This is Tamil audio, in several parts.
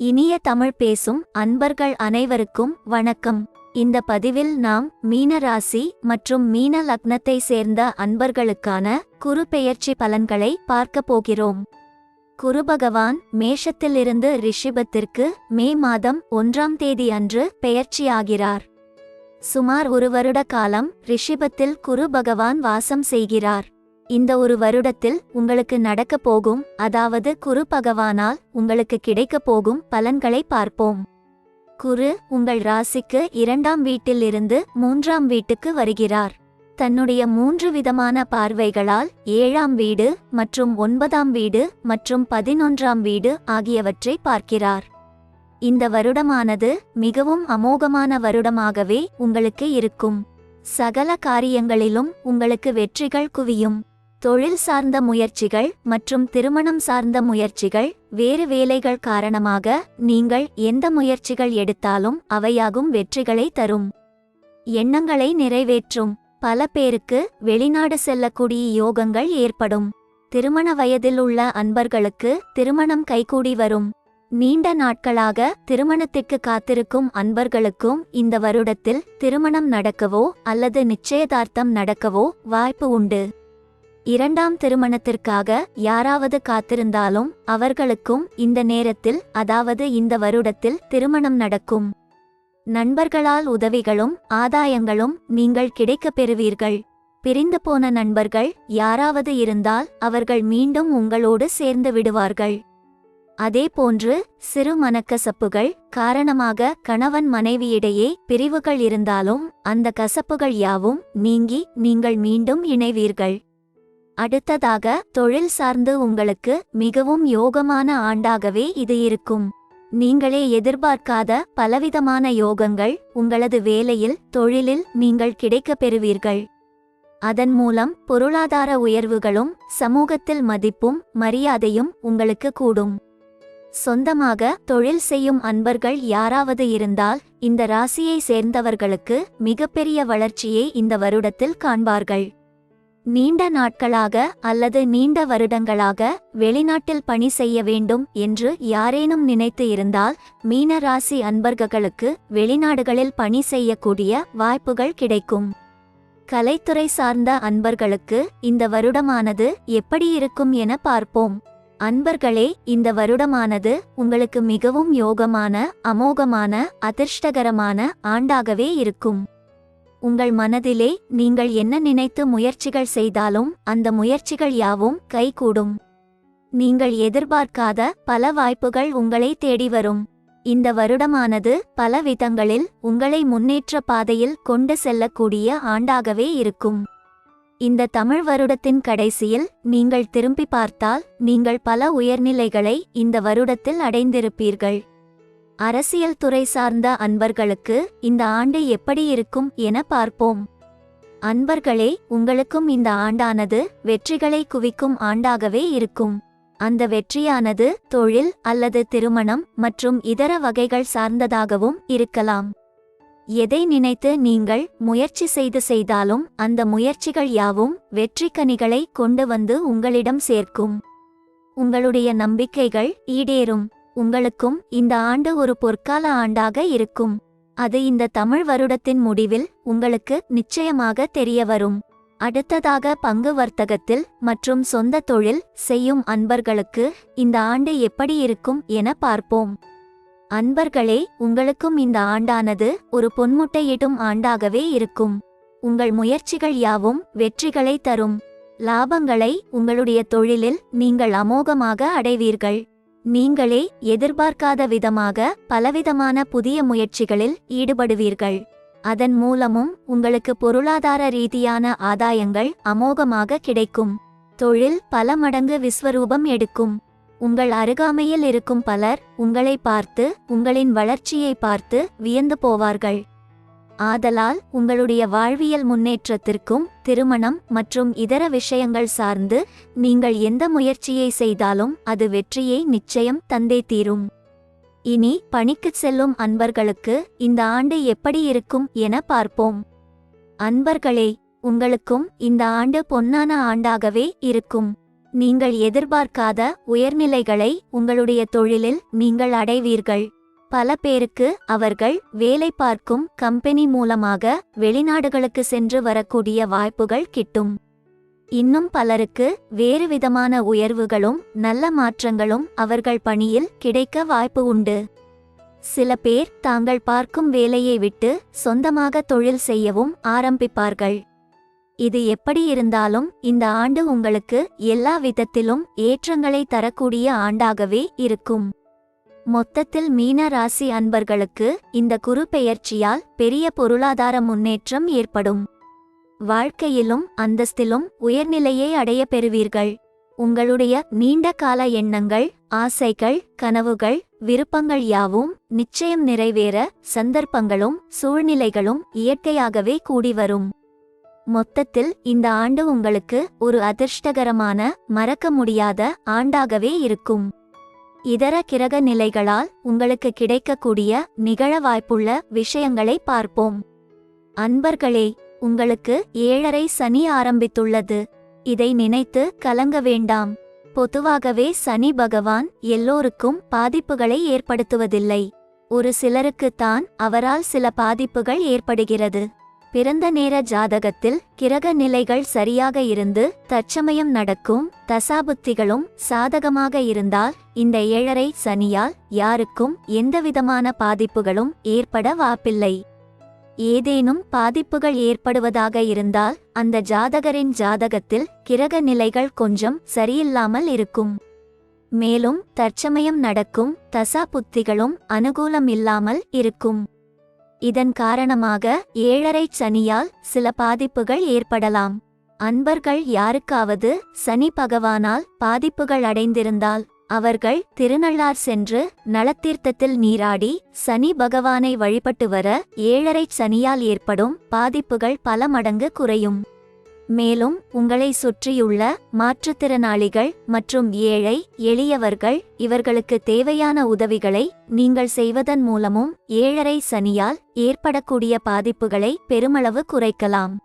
இனிய தமிழ் பேசும் அன்பர்கள் அனைவருக்கும் வணக்கம். இந்த பதிவில் நாம் மீன ராசி மற்றும் மீன லக்னத்தை சேர்ந்த அன்பர்களுக்கான குரு பெயர்ச்சி பலன்களை பார்க்க போகிறோம். குரு பகவான் மேஷத்திலிருந்து ரிஷபத்திற்கு மே மாதம் 1ஆம் தேதி அன்று பெயர்ச்சியாகிறார். சுமார் ஒரு வருட காலம் ரிஷபத்தில் குரு பகவான் வாசம் செய்கிறார். இந்த ஒரு வருடத்தில் உங்களுக்கு நடக்கப் போகும், அதாவது குரு பகவானால் உங்களுக்கு கிடைக்கப் போகும் பலன்களை பார்ப்போம். குரு உங்கள் ராசிக்கு 2ஆம் வீட்டிலிருந்து 3ஆம் வீட்டுக்கு வருகிறார். தன்னுடைய 3 விதமான பார்வைகளால் 7ஆம் வீடு மற்றும் 9ஆம் வீடு மற்றும் 11ஆம் வீடு ஆகியவற்றை பார்க்கிறார். இந்த வருடமானது மிகவும் அமோகமான வருடமாகவே உங்களுக்கு இருக்கும். சகல காரியங்களிலும் உங்களுக்கு வெற்றிகள் குவியும். தொழில் சார்ந்த முயற்சிகள் மற்றும் திருமணம் சார்ந்த முயற்சிகள், வேறு வேலைகள் காரணமாக நீங்கள் எந்த முயற்சிகள் எடுத்தாலும் அவையாகும் வெற்றிகளை தரும். எண்ணங்களை நிறைவேற்றும். பல பேருக்கு வெளிநாடு செல்லக்கூடிய யோகங்கள் ஏற்படும். திருமண வயதில் உள்ள அன்பர்களுக்கு திருமணம் கைகூடி வரும். நீண்ட நாட்களாக திருமணத்திற்கு காத்திருக்கும் அன்பர்களுக்கும் இந்த வருடத்தில் திருமணம் நடக்கவோ அல்லது நிச்சயதார்த்தம் நடக்கவோ வாய்ப்பு உண்டு. 2ஆம் திருமணத்திற்காக யாராவது காத்திருந்தாலும் அவர்களுக்கும் இந்த நேரத்தில், அதாவது இந்த வருடத்தில் திருமணம் நடக்கும். நண்பர்களால் உதவிகளும் ஆதாயங்களும் நீங்கள் கிடைக்கப் பெறுவீர்கள். பிரிந்து போன நண்பர்கள் யாராவது இருந்தால் அவர்கள் மீண்டும் உங்களோடு சேர்ந்து விடுவார்கள். அதேபோன்று சிறு மனக்கசப்புகள் காரணமாக கணவன் மனைவியிடையே பிரிவுகள் இருந்தாலும் அந்த கசப்புகள் யாவும் நீங்கி நீங்கள் மீண்டும் இணைவீர்கள். அடுத்ததாக தொழில் சார்ந்து உங்களுக்கு மிகவும் யோகமான ஆண்டாகவே இது இருக்கும். நீங்களே எதிர்பார்க்காத பலவிதமான யோகங்கள் உங்களது வேலையில், தொழிலில் நீங்கள் கிடைக்கப் பெறுவீர்கள். அதன் மூலம் பொருளாதார உயர்வுகளும் சமூகத்தில் மதிப்பும் மரியாதையும் உங்களுக்கு கூடும். சொந்தமாக தொழில் செய்யும் அன்பர்கள் யாராவது இருந்தால் இந்த ராசியை சேர்ந்தவர்களுக்கு மிகப்பெரிய வளர்ச்சியை இந்த வருடத்தில் காண்பார்கள். நீண்ட நாட்களாக அல்லது நீண்ட வருடங்களாக வெளிநாட்டில் பணி செய்ய வேண்டும் என்று யாரேனும் நினைத்து இருந்தால் மீன ராசி அன்பர்களுக்கு வெளிநாடுகளில் பணி செய்யக்கூடிய வாய்ப்புகள் கிடைக்கும். கலைத்துறை சார்ந்த அன்பர்களுக்கு இந்த வருடமானது எப்படி இருக்கும் என பார்ப்போம். அன்பர்களே, இந்த வருடமானது உங்களுக்கு மிகவும் யோகமான, அமோகமான, அதிர்ஷ்டகரமான ஆண்டாகவே இருக்கும். உங்கள் மனதிலே நீங்கள் என்ன நினைத்து முயற்சிகள் செய்தாலும் அந்த முயற்சிகள் யாவும் கைகூடும். நீங்கள் எதிர்பார்க்காத பல வாய்ப்புகள் உங்களை தேடி வரும். இந்த வருடமானது பல விதங்களில் உங்களை முன்னேற்ற பாதையில் கொண்டு செல்லக்கூடிய ஆண்டாகவே இருக்கும். இந்த தமிழ் வருடத்தின் கடைசியில் நீங்கள் திரும்பி பார்த்தால் நீங்கள் பல உயர்நிலைகளை இந்த வருடத்தில் அடைந்திருப்பீர்கள். அரசியல் துறை சார்ந்த அன்பர்களுக்கு இந்த ஆண்டு எப்படி இருக்கும் என பார்ப்போம். அன்பர்களே, உங்களுக்கும் இந்த ஆண்டானது வெற்றிகளை குவிக்கும் ஆண்டாகவே இருக்கும். அந்த வெற்றியானது தொழில் அல்லது திருமணம் மற்றும் இதர வகைகள் சார்ந்ததாகவும் இருக்கலாம். எதை நினைத்து நீங்கள் முயற்சி செய்தாலும் அந்த முயற்சிகள் யாவும் வெற்றி கனிகளை கொண்டு வந்து உங்களிடம் சேர்க்கும். உங்களுடைய நம்பிக்கைகள் ஈடேறும். உங்களுக்கும் இந்த ஆண்டு ஒரு பொற்கால ஆண்டாக இருக்கும். அது இந்த தமிழ் வருடத்தின் முடிவில் உங்களுக்கு நிச்சயமாக தெரிய வரும். அடுத்ததாக பங்கு வர்த்தகத்தில் மற்றும் சொந்த தொழில் செய்யும் அன்பர்களுக்கு இந்த ஆண்டு எப்படி இருக்கும் என பார்ப்போம். அன்பர்களே, உங்களுக்கும் இந்த ஆண்டானது ஒரு பொன்முட்டையிடும் ஆண்டாகவே இருக்கும். உங்கள் முயற்சிகள் யாவும் வெற்றிகளை தரும். லாபங்களை உங்களுடைய தொழிலில் நீங்கள் அமோகமாக அடைவீர்கள். நீங்களே எதிர்பார்க்காத விதமாக பலவிதமான புதிய முயற்சிகளில் ஈடுபடுவீர்கள். அதன் மூலமும் உங்களுக்கு பொருளாதார ரீதியான ஆதாயங்கள் அமோகமாக கிடைக்கும். தொழில் பல மடங்கு விஸ்வரூபம் எடுக்கும். உங்கள் அருகாமையில் இருக்கும் பலர் உங்களை பார்த்து, உங்களின் வளர்ச்சியை பார்த்து வியந்து போவார்கள். ஆதலால் உங்களுடைய வாழ்வியல் முன்னேற்றத்திற்கும் திருமணம் மற்றும் இதர விஷயங்கள் சார்ந்து நீங்கள் எந்த முயற்சியை செய்தாலும் அது வெற்றியை நிச்சயம் தந்தே தீரும். இனி பணிக்குச் செல்லும் அன்பர்களுக்கு இந்த ஆண்டு எப்படி இருக்கும் என பார்ப்போம். அன்பர்களே, உங்களுக்கும் இந்த ஆண்டு பொன்னான ஆண்டாகவே இருக்கும். நீங்கள் எதிர்பார்க்காத உயர்நிலைகளை உங்களுடைய தொழிலில் நீங்கள் அடைவீர்கள். பல பேருக்கு அவர்கள் வேலை பார்க்கும் கம்பெனி மூலமாக வெளிநாடுகளுக்கு சென்று வரக்கூடிய வாய்ப்புகள் கிட்டும். இன்னும் பலருக்கு வேறு விதமான உயர்வுகளும் நல்ல மாற்றங்களும் அவர்கள் பணியில் கிடைக்க வாய்ப்பு உண்டு. சில பேர் தாங்கள் பார்க்கும் வேலையை விட்டு சொந்தமாக தொழில் செய்யவும் ஆரம்பிப்பார்கள். இது எப்படி இருந்தாலும் இந்த ஆண்டு உங்களுக்கு எல்லா விதத்திலும் ஏற்றங்களை தரக்கூடிய ஆண்டாகவே இருக்கும். மொத்தத்தில் மீன ராசி அன்பர்களுக்கு இந்த குரு பெயர்ச்சியால் பெரிய பொருளாதார முன்னேற்றம் ஏற்படும். வாழ்க்கையிலும் அந்தஸ்திலும் உயர்நிலையை அடைய பெறுவீர்கள். உங்களுடைய நீண்ட கால எண்ணங்கள், ஆசைகள், கனவுகள், விருப்பங்கள் யாவும் நிச்சயம் நிறைவேற சந்தர்ப்பங்களும் சூழ்நிலைகளும் இயற்கையாகவே கூடி வரும். மொத்தத்தில் இந்த ஆண்டு உங்களுக்கு ஒரு அதிர்ஷ்டகரமான மறக்க முடியாத ஆண்டாகவே இருக்கும். இதர கிரக நிலைகளால் உங்களுக்கு கிடைக்கக்கூடிய நிகழ வாய்ப்புள்ள விஷயங்களை பார்ப்போம். அன்பர்களே, உங்களுக்கு 7.5 சனி ஆரம்பித்துள்ளது. இதை நினைத்து கலங்க வேண்டாம். பொதுவாகவே சனி பகவான் எல்லோருக்கும் பாதிப்புகளை ஏற்படுத்துவதில்லை. ஒரு சிலருக்குத்தான் அவரால் சில பாதிப்புகள் ஏற்படுகிறது. பிறந்த நேர ஜாதகத்தில் கிரக நிலைகள் சரியாக இருந்து தற்சமயம் நடக்கும் தசாபுத்திகளும் சாதகமாக இருந்தால் இந்த 7.5 சனியால் யாருக்கும் எந்தவிதமான பாதிப்புகளும் ஏற்பட வாய்ப்பில்லை. ஏதேனும் பாதிப்புகள் ஏற்படுவதாக இருந்தால் அந்த ஜாதகரின் ஜாதகத்தில் கிரக நிலைகள் கொஞ்சம் சரியில்லாமல் இருக்கும். மேலும் தற்சமயம் நடக்கும் தசாபுத்திகளும் அனுகூலம் இல்லாமல் இருக்கும். இதன் காரணமாக 7.5 சனியால் சில பாதிப்புகள் ஏற்படலாம். அன்பர்கள் யாருக்காவது சனி பகவானால் பாதிப்புகள் அடைந்திருந்தால் அவர்கள் திருநள்ளார் சென்று நலத்தீர்த்தத்தில் நீராடி சனி பகவானை வழிபட்டு வர 7.5 சனியால் ஏற்படும் பாதிப்புகள் பல மடங்கு குறையும். மேலும் உங்களை சுற்றியுள்ள மாற்றுத்திறனாளிகள் மற்றும் ஏழை எளியவர்கள் இவர்களுக்கு தேவையான உதவிகளை நீங்கள் செய்வதன் மூலமும் 7.5 சனியால் ஏற்படக்கூடிய பாதிப்புகளை பெருமளவு குறைக்கலாம்.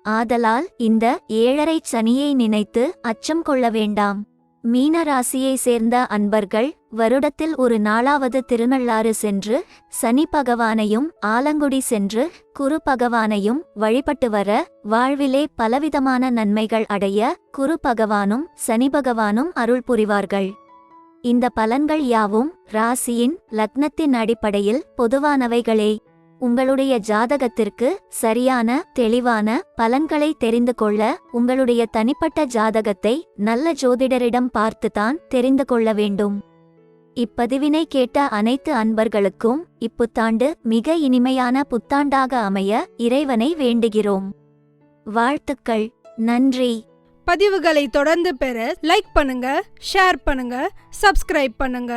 ஆதலால் இந்த 7.5 சனியை நினைத்து அச்சம் கொள்ள வேண்டாம். மீன ராசியை சேர்ந்த அன்பர்கள் வருடத்தில் ஒரு நாளாவது திருநள்ளாறு சென்று சனி பகவானையும் ஆலங்குடி சென்று குரு பகவானையும் வழிபட்டு வர வாழ்விலே பலவிதமான நன்மைகள் அடைய குரு பகவானும் சனி பகவானும் அருள் புரிவார்கள். இந்த பலன்கள் யாவும் ராசியின் லக்னத்தின் அடிப்படையில் பொதுவானவைகளே. உங்களுடைய ஜாதகத்திற்கு சரியான தெளிவான பலன்களை தெரிந்து கொள்ள உங்களுடைய தனிப்பட்ட ஜாதகத்தை நல்ல ஜோதிடரிடம் பார்த்துதான் தெரிந்து கொள்ள வேண்டும். இப்பதிவினை கேட்ட அனைத்து அன்பர்களுக்கும் இப்புத்தாண்டு மிக இனிமையான புத்தாண்டாக அமைய இறைவனை வேண்டுகிறோம். வாழ்த்துக்கள். நன்றி. பதிவுகளை தொடர்ந்து பெற லைக் பண்ணுங்க, ஷேர் பண்ணுங்க, சப்ஸ்கிரைப் பண்ணுங்க.